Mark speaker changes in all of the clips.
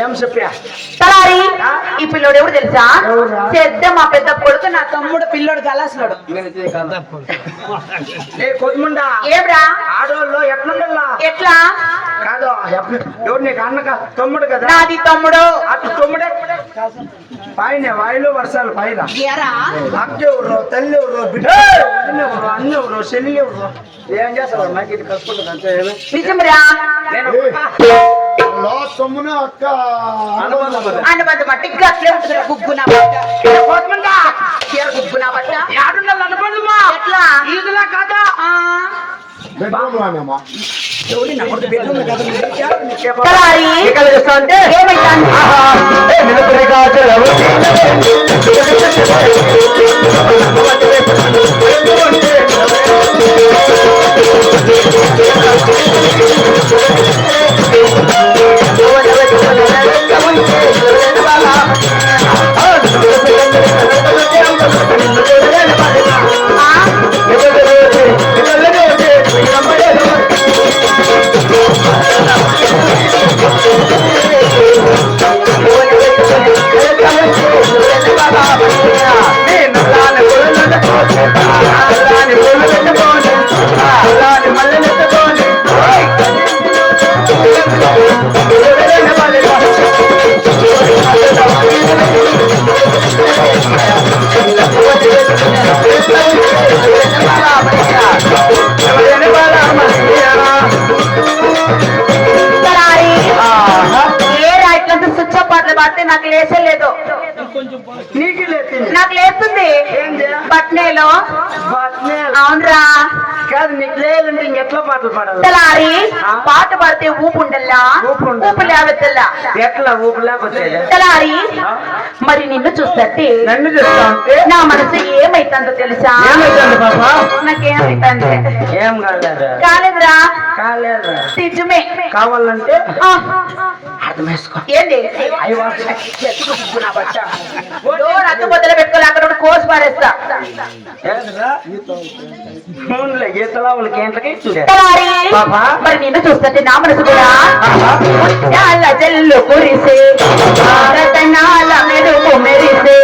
Speaker 1: ఏం చెప్పా
Speaker 2: తలారి ఈ పిల్లోడు ఎవరు తెలుసా? పెద్ద మా పెద్ద కొడుకు నా తమ్ముడు పిల్లోడు కలాసులోడు. ఏమ్రా
Speaker 1: ఆడోళ్ళు ఎట్లుండల్లా?
Speaker 2: ఎట్లా
Speaker 1: కాదు ఎవరు నీకు అన్న తమ్ముడు కదా?
Speaker 2: నాది తమ్ముడు.
Speaker 1: అటు తమ్ముడే పైన వాయిలు వర్షాలు పైన అక్క ఎవరు, తల్లి ఎవరు, బిడ్డ ఎవరు, అన్న ఎవరు, చెల్లి ఎవరు, ఏం చేస్తారు నాకు ఇది కలుసుకుంటుంది అంతే.
Speaker 2: నిజంరా
Speaker 1: తమ్మును అక్క
Speaker 2: అనుబంధం బట్టి అట్లే ఉంటుంది. గుగ్గున గుగ్గున బట్ట
Speaker 1: అనుబంధమా
Speaker 2: ఎట్లా
Speaker 1: ఇదిలా కదా? నాకు లేచలేదు. నాకు లేస్తుంది బట్నేలో. అవునరా కాదు నీకు లేదంటే ఇంకెట్లా పాటలు పాడాలి?
Speaker 2: తలారి పాట పాడితే ఊపు ఉండల్లా, ఊపు లేవద్దల్లా.
Speaker 1: ఎట్లా ఊపు లేకపోతే?
Speaker 2: తలారి మరి నిన్ను చూస్తే
Speaker 1: నన్ను చూస్తా ఉంటే
Speaker 2: నా మనసు ఏమైతుందో తెలుసా?
Speaker 1: ఏమైతుంది పాపా?
Speaker 2: నాకేమైతుంది?
Speaker 1: ఏం కాలేదు.
Speaker 2: కాలేదురా.
Speaker 1: కాలేదు
Speaker 2: నిజమే.
Speaker 1: కావాలంటే అర్థం వేసుకో.
Speaker 2: ఏంటి అత్తు బొద్దలు పెట్టుకోవాలి. అక్కడ కోసి పారేస్తా. మరి నిన్ను చూస్తుంటే నా మనసు కూడా జల్లు కురిసే మెరుపు మెరిసే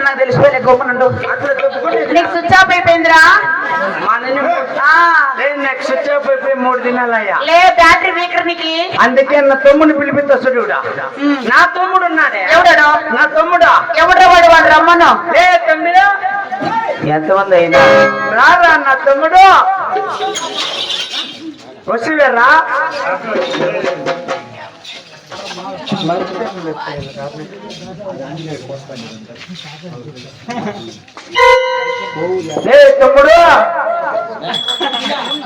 Speaker 2: నాకు తెలిసిపోయలే గొప్పనుండు. నీకు స్విచ్ ఆఫ్ అయిపోయిందిరా.
Speaker 1: నాకు స్విచ్ ఆఫ్ అయిపోయి 3 దినాలయ్యా.
Speaker 2: లే బ్యాటరీ వీకర్ నీకు.
Speaker 1: అందుకే నా తమ్ముడిని పిలిపిస్తా చూడా. నా తమ్ముడు ఉన్నాడే.
Speaker 2: ఎవడాడు?
Speaker 1: నా తమ్ముడా.
Speaker 2: ఎవడ వాడు? వాడు రమ్మను.
Speaker 1: లే తమ్ముడు ఎంతమంది అయినా రారా నా తమ్ముడు వసివేరా. తమ్ముడు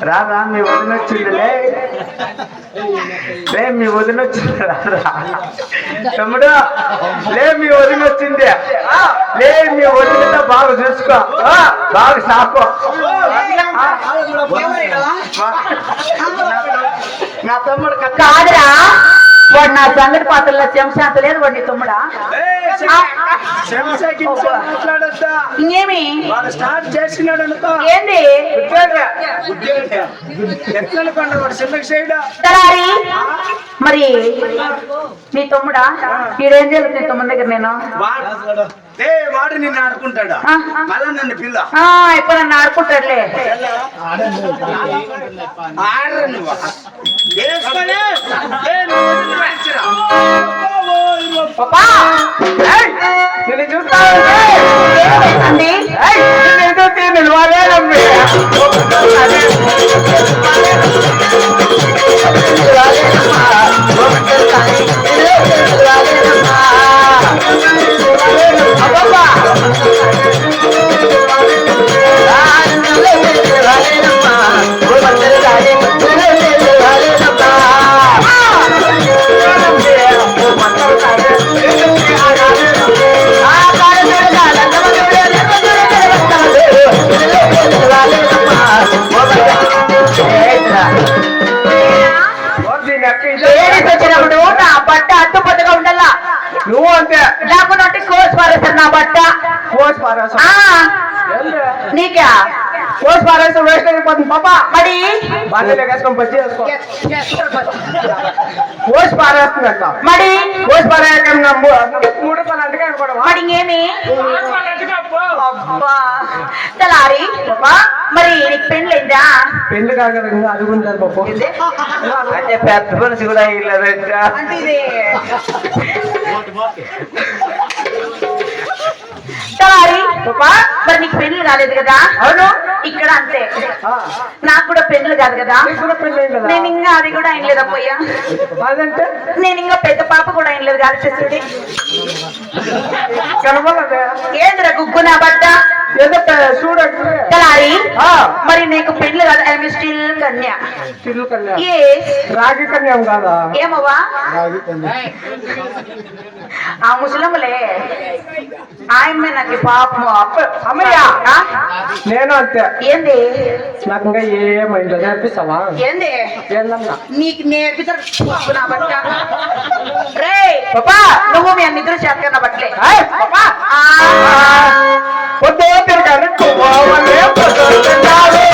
Speaker 1: రాదా మీ వదిన వచ్చిందిలే లే మీ వదిన వచ్చింది రాదా తమ్ముడు లే మీ వదిన వచ్చింది లే మీ వదినతో బాగా చూసుకో బాగా సాకో నా తమ్ముడు
Speaker 2: కాదురా వాడు నా సంగతి పాత్రలో చెంశాంత లేదు వాడు నీ తమ్ముడా
Speaker 1: మాట్లాడద్దా
Speaker 2: ఇంకేమి
Speaker 1: వాడు స్టార్ట్ చేసినాడు అనుకో
Speaker 2: ఏంది
Speaker 1: ఎట్లా పండు వాడు చిన్నకి చేయడా
Speaker 2: తలారి మరి నీ తమ్ముడా ఈడేం చేయాలి నీ తమ్ముడి దగ్గర నేను
Speaker 1: వాడు నిన్ను ఆడుకుంటాడా మళ్ళా నన్ను పిల్ల
Speaker 2: ఇప్పుడు నన్ను ఆడుకుంటాడులే
Speaker 1: ఆడరా నువ్వు వేసుకొని
Speaker 2: పాపా
Speaker 1: నేను చూస్తా
Speaker 2: అండి వచ్చినప్పుడు నా బట్ట అడ్డుపట్టుగా ఉండాలా
Speaker 1: నువ్వు అంతే
Speaker 2: లేకుండా కోసి పారేస్తారు నా బట్ట
Speaker 1: కోసి పారేస్తా
Speaker 2: నీకా
Speaker 1: కోసి పారేస్తే వేస్ట్ అయిపోతుంది పాపా
Speaker 2: మరి
Speaker 1: బాధ్యత వేసుకొని బజ్జీ వేసుకో కోసి పారేస్తుందంట
Speaker 2: మరి
Speaker 1: కోసి పారేయక 3 రూపాయలు అంటగా అనుకోవడం
Speaker 2: మరి ఇంకేమి అబ్బా తలారి మరి నీకు పెళ్ళైందా
Speaker 1: పెళ్లి కాదు కదా ఇంకా అడుగుంటారు పాప అంటే పెద్ద మనిషి కూడా ఇల్లదంట
Speaker 2: అంటే ఇది తలారి మరి నీకు పెళ్లి కాలేదు కదా
Speaker 1: అవును
Speaker 2: ఇక్కడ అంతే నాకు కూడా పెళ్లి కాదు కదా నేను ఇంకా అది కూడా అయిన లేదపోయా
Speaker 1: అదంటే
Speaker 2: నేను ఇంకా పెద్ద పాప కూడా అయిన లేదు కాదు చూడి
Speaker 1: కనబడదే
Speaker 2: ఏంద్ర గుగ్గు నా బట్ట
Speaker 1: చూడండి
Speaker 2: తలారి మరి నీకు పెళ్లి కాదు ఐ స్టిల్ కన్యా
Speaker 1: చిల్లు కన్యా
Speaker 2: ఏ
Speaker 1: రాగి కన్యం కాదా
Speaker 2: ఏమవ్వా ఆ ముసలమ్మలే ఆయమ్మే నాకు పాపము
Speaker 1: అమ్మయ్య నేను అంతే
Speaker 2: ఏంది
Speaker 1: నాకు ఇంకా ఏమైందో నేర్పిస్తావా
Speaker 2: ఏంది
Speaker 1: ఏందన్నా
Speaker 2: నీకు నేర్పితారు నా బట్ట రే పాపా నువ్వు మీ నిద్ర చేతకన్నా బట్టలే పాపా
Speaker 1: పొద్దు తిరగాలి పోవాలే పొద్దున్నావే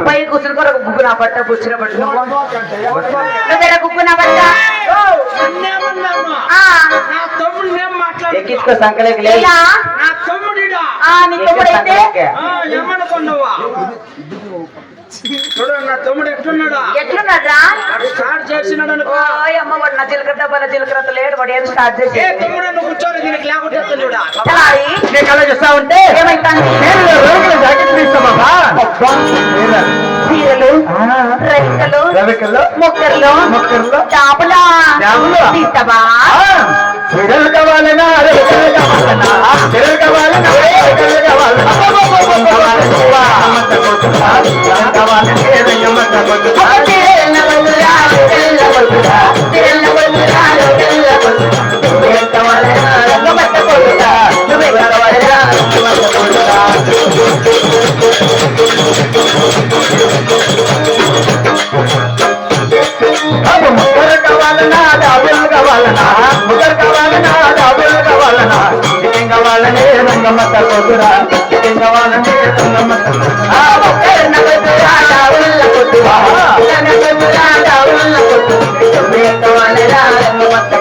Speaker 2: పై కూర్చుని కూడా గుగ్గు నా బట్ట కూర్చుని బట్ట గుగ్గు నా బట్ట
Speaker 1: ఎక్కించుకో సంకలేకి
Speaker 2: లేదా
Speaker 1: నా తమ్ముడిడా
Speaker 2: నీ తమ్ముడైతే
Speaker 1: ఏమనుకున్నావా చూడు నా తమ్ముడు ఎట్లున్నాడా
Speaker 2: ఎట్లున్నాడా
Speaker 1: స్టార్ట్ చేసినాడు అనుకో
Speaker 2: అమ్మ వాడు నా జీలకర్ర డబ్బాల జీలకర్ర లేడు వాడు ఏం స్టార్ట్ చేసి
Speaker 1: తమ్ముడు నువ్వు కూర్చోని దీనికి లేకుంటే చూడా
Speaker 2: తలారి
Speaker 1: నేను కళ చూస్తా ఉంటే
Speaker 2: ఏమైతాంది
Speaker 1: జాకెట్ తీస్తామా
Speaker 2: చీరలు రెక్కలు మొక్కర్లు చాపులా తీస్తావా
Speaker 1: కావాలనా కావాలనా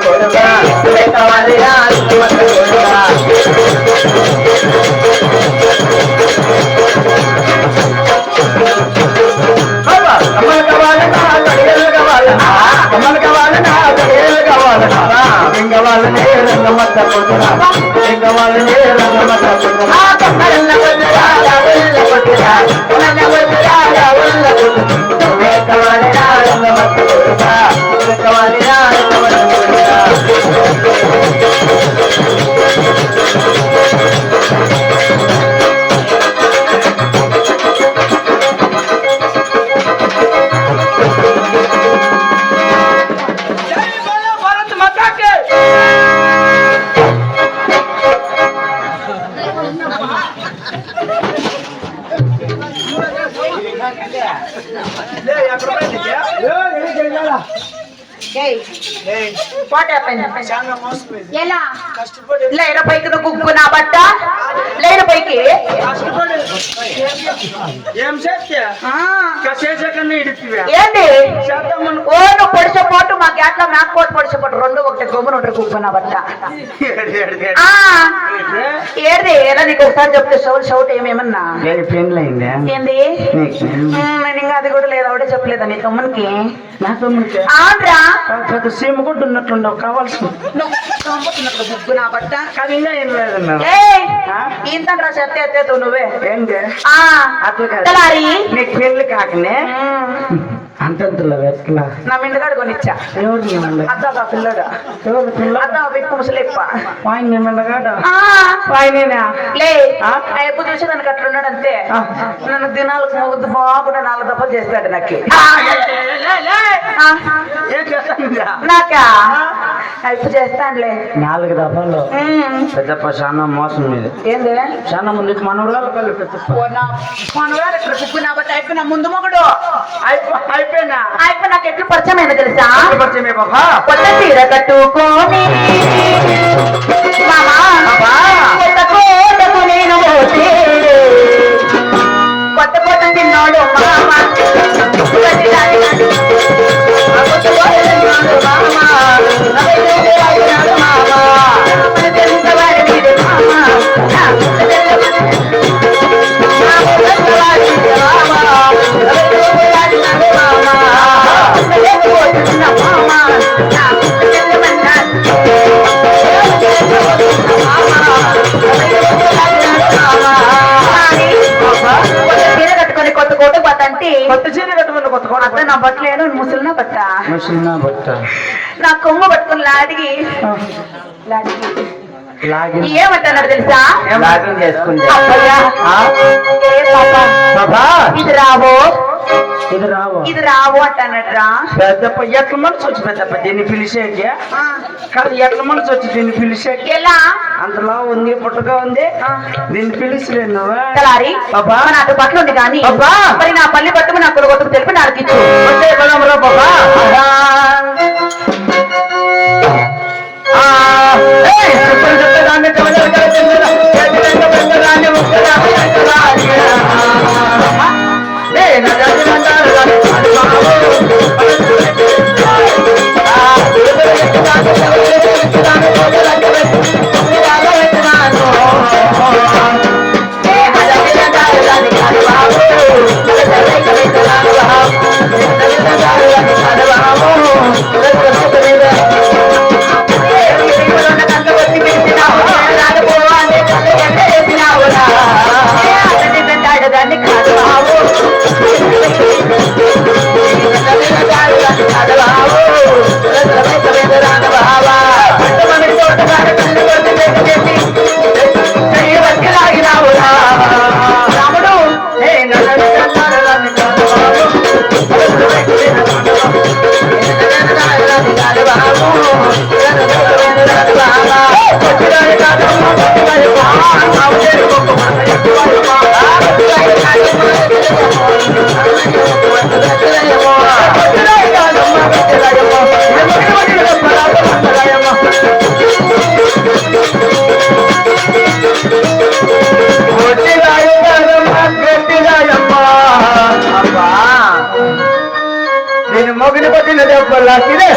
Speaker 1: కొట్టురా లింగవాళ్ళనే రంగమత్త కమల్ కావాలన్నా కడియలు కావాలన్నా కమల్ కావాలన్నా కడియలు కావాలన్నా లింగవాళ్ళనే రంగమత్త కొట్టురా లింగవాళ్ళనే రంగమత్త కొట్టురా
Speaker 2: ఎలా లేన పైకి గుగ్గు నా బట్ట లేన పైకి
Speaker 1: ఏం
Speaker 2: ఏంటి ఓ నువ్వు పొడిచపోటు మా గ్యాట్లో నాకు పోటు పొడిచపోటు రెండు ఒకటి గమ్మున ఉంటారు గుగ్గు నా బట్ట ఏది ఎలా నీకు ఒకసారి చెప్తే షౌట్ ఏమేమన్నా ఏంది నేను ఇంకా అది కూడా లేదా ఒకటే చెప్పలేదా నీ తమ్మునికి
Speaker 1: నా తమ్ముడికి
Speaker 2: ఆంధ్రా
Speaker 1: పెద్ద సీమ కూడా ఉన్నట్లుండవు కావాల్సింది
Speaker 2: గుగ్గు నా బట్ట
Speaker 1: కానీ ఇంకా ఏం లేదన్నా
Speaker 2: ఇంతంట్రా చెత్త ఎత్తేతో నువ్వే
Speaker 1: ఏంటి అట్లా కాదు
Speaker 2: తలారి
Speaker 1: నీకు పెళ్లి కాకనే అంతంతలో ఎట్లా
Speaker 2: నా మిండగాడు కొనిచ్చా
Speaker 1: ఎవరు
Speaker 2: అద్దా పిల్లడు
Speaker 1: ఎవరు పిల్ల
Speaker 2: అద్దా బిక్కు ముసలిప్ప
Speaker 1: పాయిన్ ఏమన్నగాడు
Speaker 2: పాయినేనా లే ఎప్పుడు చూసేదానికి అట్లున్నాడు అంతే నన్ను దినాలకు మొగ్గుద్దు బాగుండా 4 దఫలు చేస్తాడు నాకు
Speaker 1: ఏం చేస్తాను
Speaker 2: నాకా ఇప్పుడు చేస్తానులే
Speaker 1: 4 దఫాలు పెద్దప్ప చాలా మోసం మీద
Speaker 2: ఏంది
Speaker 1: చాలా ముందు మనవరాలు కళ్ళు పెద్దప్ప
Speaker 2: మనవారు ఇక్కడ కుక్కున్నా బట్టి అయిపోయినా ముందు మొగడు
Speaker 1: అయిపోయినా
Speaker 2: అయిపోయి నాకు ఎట్లు పరిచయం అయింది తెలుసా
Speaker 1: పరిచయమే బాబా
Speaker 2: కొత్త చీర కట్టుకోని మామా కొత్త కోటకు నేను పోతే కొత్త కోట తిన్నాడు మామ కొత్త కోట పట్టంటే
Speaker 1: కొత్త చీర కట్టుకుని కొత్త కోట
Speaker 2: అత్త నా బట్టలేను ముసలినా బట్ట
Speaker 1: ముసలినా బట్ట
Speaker 2: నా కొమ్మ పట్టుకుని లాడిగి ఏమంటున్నాడు తెలుసా
Speaker 1: లాగిన్ చేసుకుంటే
Speaker 2: ఇది రావో
Speaker 1: ఇది రావు
Speaker 2: ఇది రావు అంటున్నాడు
Speaker 1: పెద్దప్ప ఎట్ల మనసు వచ్చి పెద్దప్ప దీన్ని పిలిచేకి కాదు ఎట్ల మనసు వచ్చి దీన్ని పిలిచేకి
Speaker 2: ఎలా
Speaker 1: అంతలా ఉంది పుట్టగా ఉంది దీన్ని పిలిచలేదు నువ్వా
Speaker 2: తలారి నాకు బట్టలు ఉంది కానీ మరి నా పల్లి పట్టుకు నా కొడుకు తెలిపి నాకు ఇచ్చు
Speaker 1: బాబా కొట్టిన దెబ్బలాకిదే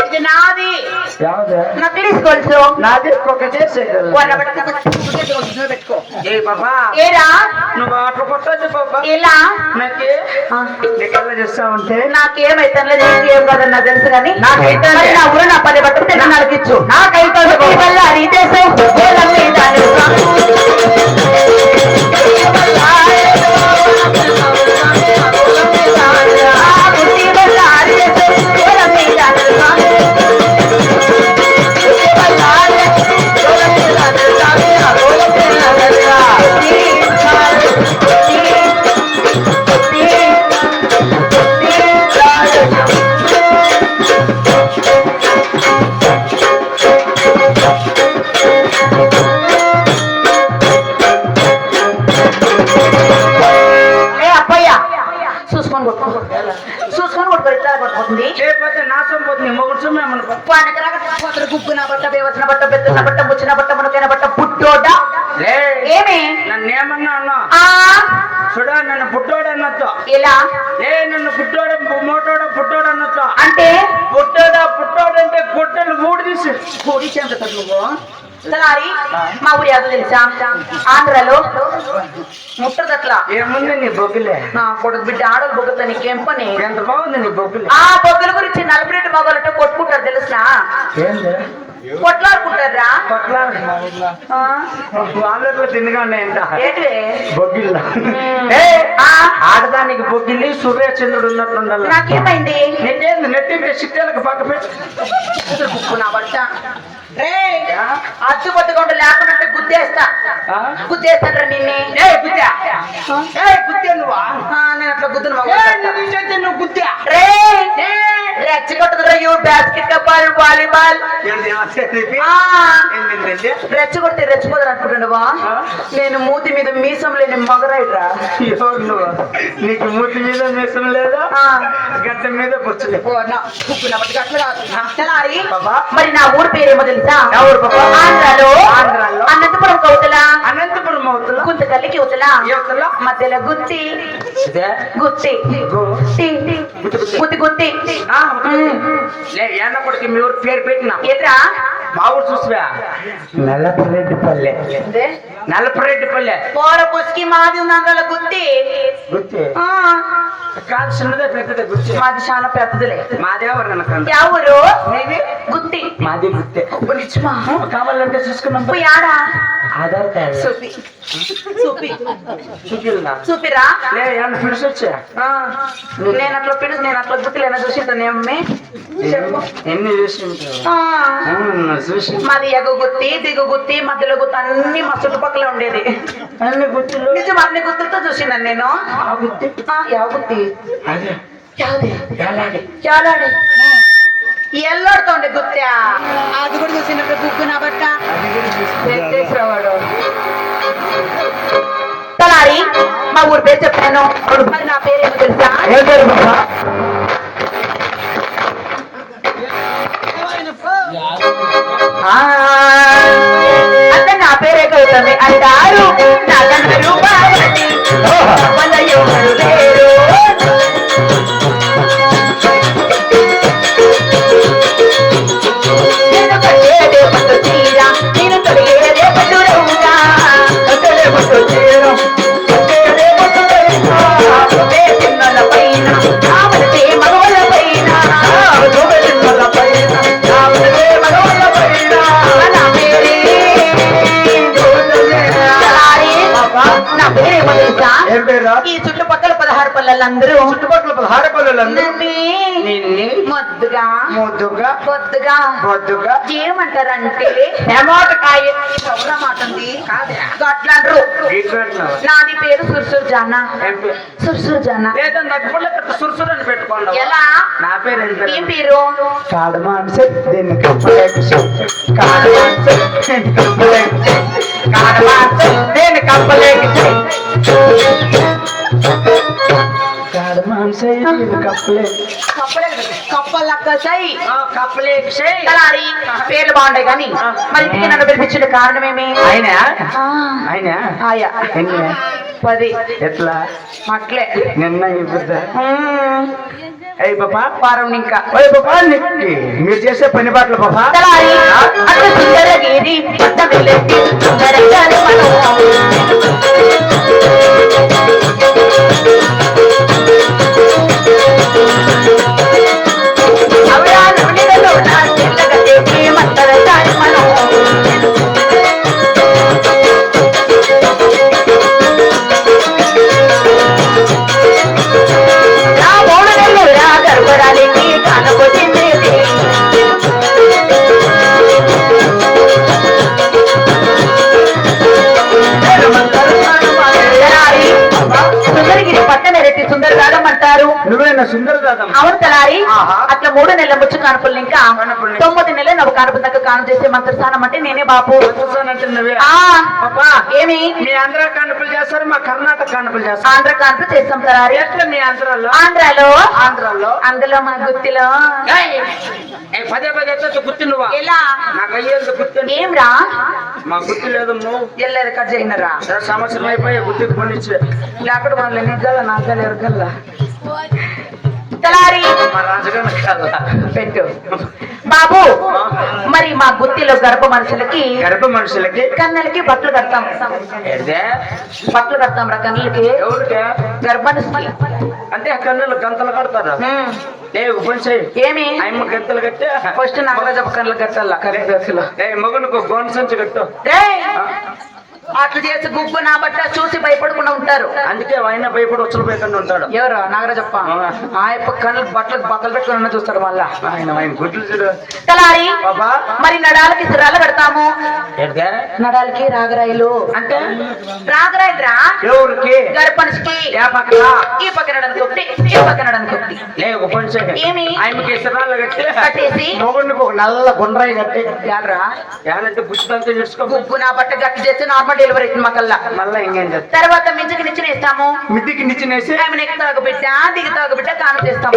Speaker 2: ఇది నాది నక్లీస్ గొలుసు
Speaker 1: నాది ఒకటే
Speaker 2: పెట్టుకో
Speaker 1: ఏ బాబా
Speaker 2: ఏరా
Speaker 1: నువ్వు అట్లా కొట్టదు బాబా
Speaker 2: ఇలా
Speaker 1: నాకే నీకెలా చేస్తా ఉంటే
Speaker 2: నాకేమైతే నీకేం కదన్నా తెలుసు కానీ
Speaker 1: నాకైతే
Speaker 2: నా ఊరు నా 10 బట్టలు తిన్న నలకిచ్చు నాకైతే వల్ల రీతేసావు చూసుకొని కొట్టుకొని ఇట్లా పట్టుకుంది
Speaker 1: లేకపోతే నాశం పోతుంది మొగుడు సొమ్మేమనుకో
Speaker 2: గుగ్గున బట్ట బేవసిన బట్ట బెత్తన బట్ట ముచ్చిన బట్ట మునకైన బట్ట పుట్టోట ఏమి
Speaker 1: నన్ను ఏమన్నా అన్నా చూడ నన్ను పుట్టోడు అన్నట్టు
Speaker 2: ఇలా
Speaker 1: నన్ను పుట్టోడు మోటోడు పుట్టోడు అన్నట్టు
Speaker 2: అంటే
Speaker 1: పుట్టోడు అంటే గుట్టలు మూడు తీసి
Speaker 2: కూడిచేంత నువ్వు తలారి మా ఊరి అది తెలుసా ఆంధ్రలో ముట్టదట్లా
Speaker 1: ఏముంది నీ బొగ్గులే
Speaker 2: నా కొడుకు బిడ్డ ఆడలు బొగ్గుతా నీకేం పని
Speaker 1: ఎంత బాగుంది నీ బొగ్గులే
Speaker 2: ఆ బొగ్గుల గురించి 40 మగవాళ్ళతో కొట్టుకుంటారు తెలుసా కొట్లాడుకుంటారా
Speaker 1: వాళ్ళలో తిన్నగా ఎంత
Speaker 2: ఏంటి
Speaker 1: బొగ్గిల్లా ఆడదానికి బొగ్గిల్లి సూర్యచంద్రుడు ఉన్నట్లుండాలి
Speaker 2: నాకేమైంది
Speaker 1: నీకేంది నెట్టింటే సిట్టేలకు పక్క పెట్టి
Speaker 2: నా బట్ట అచ్చు పట్టుకుంటూ లేకుండా గుద్దేస్తాడ్రా నిన్నే
Speaker 1: గుద్దే నువ్వా
Speaker 2: నేను అట్లా గుద్దును
Speaker 1: నువ్వు గుద్దా
Speaker 2: రెచ్చగొట్టదురా బాస్కెట్ బాల్ వాలీబాల్ రెచ్చగొడితే రెచ్చిపోతారు అనుకుంటున్నావా నేను మూతి మీద మీసం లేని మగరాయిడ్రా
Speaker 1: నీకు మూతి మీద మీసం లేదా గడ్డ మీద కూర్చోలే
Speaker 2: మరి నా ఊరు పేరేమో తెలుసా ఆంధ్రాలో అనంతపురం కవుతలా
Speaker 1: అనంతపురం అవుతులా
Speaker 2: గుంతకల్లికి ఉతలా మధ్యలో గుత్తి గుత్తి గుత్తి గుత్తి
Speaker 1: కొడుకు మీ ఊరు పేరు పెట్టినా
Speaker 2: ఎట్రా
Speaker 1: మా ఊరు చూసివా నల్లపరెడ్డిపల్లె నల్లపరెడ్డిపల్లె
Speaker 2: పోర పుస్కి మాది ఉంది అందులో గుత్తి
Speaker 1: గుత్తి కాదు చిన్నదే పెద్దదే గుత్తి
Speaker 2: మాది చాలా పెద్దదిలే
Speaker 1: మాదేవరు కనుక
Speaker 2: ఎవరు గుత్తి
Speaker 1: మాది గుత్తే
Speaker 2: నిజమా
Speaker 1: కావాలంటే చూసుకున్నాం
Speaker 2: ఆడా
Speaker 1: ఆధార్ కార్డు
Speaker 2: చూపి చూపి
Speaker 1: చూపిల్లా
Speaker 2: చూపిరా
Speaker 1: ఏమన్నా పిలిచి వచ్చా
Speaker 2: నేను అట్లా పిలుసు నేను అట్లా గుర్తులేనా చూసింటానేమీ చెప్పు
Speaker 1: ఎన్ని చూసి చూసి
Speaker 2: మాది ఎగు గుత్తి దిగు గుత్తి మధ్యలో గుత్తి అన్ని మా చుట్టుపక్కల ఉండేది
Speaker 1: అన్ని గుర్తులు
Speaker 2: నిజం అన్ని గుర్తులతో చూసినాను నేను
Speaker 1: ఆ గుత్తి
Speaker 2: ಯಾವ గుత్తి
Speaker 1: అదే
Speaker 2: చాలాడే ఎల్లోడుతోండి గుత్తా అది కూడా చూసినప్పుడు గుగ్గు నా బట్ట వెంకటేశ్వరవాడు తలారి మా ఊరి పేరు చెప్పాను మరి నా పేరేమో తెలుసా అంటే నా పేరే కవుతుంది అంటారు నాకన్నారు బాబట్టి వాళ్ళ ఎవరు లేరు నేను కట్టేదే పట్టు చీర నేను తొడిగేదే పట్టు రౌగా పట్టు చీర చిన్నల పైన మగవల పైన 16 పల్లెలందరూ
Speaker 1: చుట్టుపక్కల 16 పల్లెలందరూ
Speaker 2: నిన్ను ముద్దుగా
Speaker 1: ముద్దుగా
Speaker 2: బొద్దుగా
Speaker 1: బొద్దుగా
Speaker 2: ఏమంటారంటే టమాటకాయ మాట ఉంది గట్లంటారు. నాది పేరు సుర్సుర్ జానా. సుర్సుర్ జానా
Speaker 1: సుర్సుర్ అని పెట్టుకోండి.
Speaker 2: ఎలా?
Speaker 1: నా పేరు
Speaker 2: ఏం పేరు?
Speaker 1: కాడమాన్సే దీన్ని కప్పలేకు కాడమాన్సే దీన్ని కప్పలేకు కాడమాన్సే దీన్ని కప్పలేకు కప్పలేకు
Speaker 2: పేర్లు బాగుంటాయి కానీ మరి ఇంటికి నన్ను పిలిపించిన కారణమేమి?
Speaker 1: ఆయన ఆయన
Speaker 2: ఆయా
Speaker 1: ఎన్ని
Speaker 2: 10
Speaker 1: ఎట్లా
Speaker 2: అట్లే
Speaker 1: నిన్న ఇప్పుడు అయ్యి బాబా
Speaker 2: వారం ఇంకా
Speaker 1: ఓయ్ బాబా నిక్కి మీరు చేసే పని బాటలు బాబా
Speaker 2: తలారి అట్లా సుందరగిరి పట్టమిల్లెత్తి సుందరంగానే అవయాలు నిలలో నా చెల్లగతే మంతరగాని మనం గర్భరాలికి కానకొచ్చింది సుందరగిరి పట్టణ రెట్టి సుందరదాదం అంటారు.
Speaker 1: నువ్వేనా సుందరదాదం?
Speaker 2: అవును తలారి. అట్లా 3 నెలల ముచ్చు కానుపులు ఇంకా 9 నెలలు నవ్వు కానుపు దగ్గర కాను చేసే మంత్రస్థానం అంటే నేనే బాపు. ఏమి
Speaker 1: మీ ఆంధ్ర కానుపులు చేస్తారు, మా కర్ణాటక కానుపులు చేస్తారు.
Speaker 2: ఆంధ్ర కానుపు చేస్తాం తలారి.
Speaker 1: ఎట్లా మీ ఆంధ్రాలో?
Speaker 2: ఆంధ్రాలో అందులో మన గుత్తిలో
Speaker 1: పదే గుర్తు నువ్వా?
Speaker 2: ఎలా?
Speaker 1: నాకు అయ్యేది గుర్తు
Speaker 2: ఏం రా?
Speaker 1: మా గుర్తు లేదు. నువ్వు
Speaker 2: వెళ్ళలేదు కట్ చేయనరా?
Speaker 1: సంవత్సరం అయిపోయి గుర్తుకు పొందించే
Speaker 2: అక్కడ వాళ్ళు నిజాల నాగాలు ఎవరికల్లా తలారి
Speaker 1: మా రాజుగారు
Speaker 2: పెట్టు బాబు. మరి మా గుత్తిలో గర్భ మనుషులకి కన్నెలకి బట్టలు కడతాం. బట్టలు కడతాం రా కన్నులకి.
Speaker 1: ఎవరికి?
Speaker 2: గర్భానికి.
Speaker 1: అంటే కన్నులు గంతలు కడతారు. ఏమి అమ్మ గంతలు కట్టి
Speaker 2: ఫస్ట్ నాగరాజప్ప కన్నులు కట్టాల కరెక్ట్.
Speaker 1: మగనుకు గోన్ సంచి కట్టు.
Speaker 2: అట్లు చేసి గుబ్బు నా బట్ట చూసి భయపడకుండా ఉంటారు.
Speaker 1: అందుకే ఆయన భయపడి వచ్చలు పోయకుండా ఉంటాడు.
Speaker 2: ఎవరు? నాగరాజప్ప. ఆ యొక్క కళ్ళు బట్టలు బట్టలు పెట్టుకుని చూస్తాడు. మళ్ళా
Speaker 1: ఆయన గుడ్లు చూడు
Speaker 2: తలారి. మరి నడాలకి సిరాలు పెడతాము. నడాలకి రాగరాయిలు.
Speaker 1: అంటే
Speaker 2: రాగరాయిలు రా.
Speaker 1: ఎవరికి?
Speaker 2: గర్భనికి. ఈ పక్కన ఒకటి, ఈ పక్కన ఒకటి. ఏమి
Speaker 1: ఆయనకి సిరాలు
Speaker 2: కట్టేసి
Speaker 1: మొగుడికి ఒక నల్ల గుండ్రాయి కట్టి
Speaker 2: యాడ్రా
Speaker 1: యానంటే బుచ్చిదంతా చేసుకో.
Speaker 2: గుబ్బు నా బట్ట గట్టి చేసి నార్మల్ డెలివరీ అవుతుంది మాకల్లా.
Speaker 1: మళ్ళీ ఇంకేం చేస్తాం?
Speaker 2: తర్వాత మించికి నిచ్చినేస్తాము.
Speaker 1: మిద్దికి నిచ్చినేసి
Speaker 2: ఆమె ఎక్కి తాగబిడ్డ దిగి తాగబిడ్డ కాను చేస్తాం.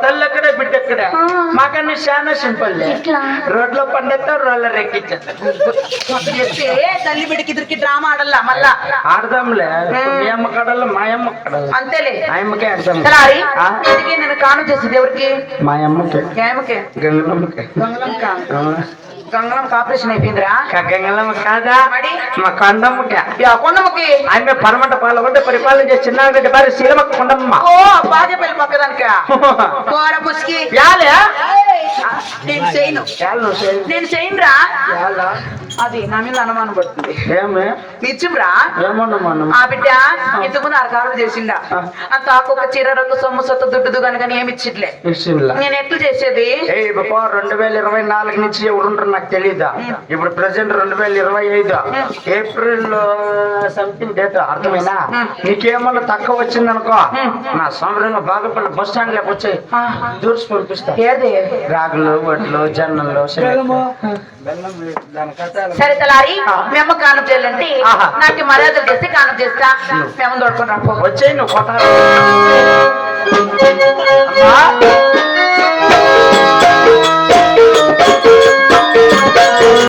Speaker 1: తల్లి ఎక్కడే బిడ్డ ఎక్కడే. మాకన్నా చాలా సింపుల్. రోడ్లో పండిస్తారు, రోడ్ల ఎక్కిచ్చేస్తారు.
Speaker 2: తల్లి బిడ్డకి ఇద్దరికి డ్రామా ఆడల్లా. మళ్ళా
Speaker 1: ఆడదాంలే. మీ అమ్మ కడల్లో మా అమ్మ కడల్లా
Speaker 2: అంతేలే.
Speaker 1: ఆయమ్మకే ఆడదాం.
Speaker 2: ఇంటికి నేను కాను చేసేది ఎవరికి?
Speaker 1: మా అమ్మకే.
Speaker 2: ఏమకే?
Speaker 1: గంగలమ్మకే.
Speaker 2: గంగళం ఆపరేషన్ అయిపోయిందిరా.
Speaker 1: గంగలమ్మ కాదా? మా కొండమ్మకే.
Speaker 2: కొండమ్మకి
Speaker 1: ఆమె పరమంట పాల్గొంటే పరిపాలన చేసి చిన్న భార్య శీలమక్క కొండమ్మ.
Speaker 2: ఓ బాధ్యపల్లి పక్కదానిక ముసుకి. నేను చేయనురా. అది నా మీద అనుమానం పడుతుంది.
Speaker 1: ఏమే
Speaker 2: నిజంరా?
Speaker 1: ఏమనుమానం?
Speaker 2: ఆ బిడ్డ ఇంతకుముందు 6 కాలం చేసిండా. అంత ఒక చీర రంగు సొమ్ము సొత్తు దుడ్డుదు కనుక ఏమి ఇచ్చిట్లే. నేను ఎట్లు చేసేది?
Speaker 1: 2024 నుంచి ఎవరుంటారు నాకు తెలీదా. ఇప్పుడు ప్రెసెంట్ 2025 ఏప్రిల్ సంథింగ్ డేట్. అర్థమైనా? నీకేమన్నా తక్కువ వచ్చింది అనుకో, నా సంబరంగా బాగపల్లి బస్ స్టాండ్ లోకి వచ్చాయి దూర్చి పంపిస్తా.
Speaker 2: ఏది?
Speaker 1: రాగులు, వడ్లు, జొన్నలు.
Speaker 2: సరే తలారి. మేము కాను చేయాలంటే నాకు మర్యాదలు చేస్తే కాను చేస్తా. మేము దొడుకుని రాపో.
Speaker 1: వచ్చాయి నువ్వు కొట్టాలి.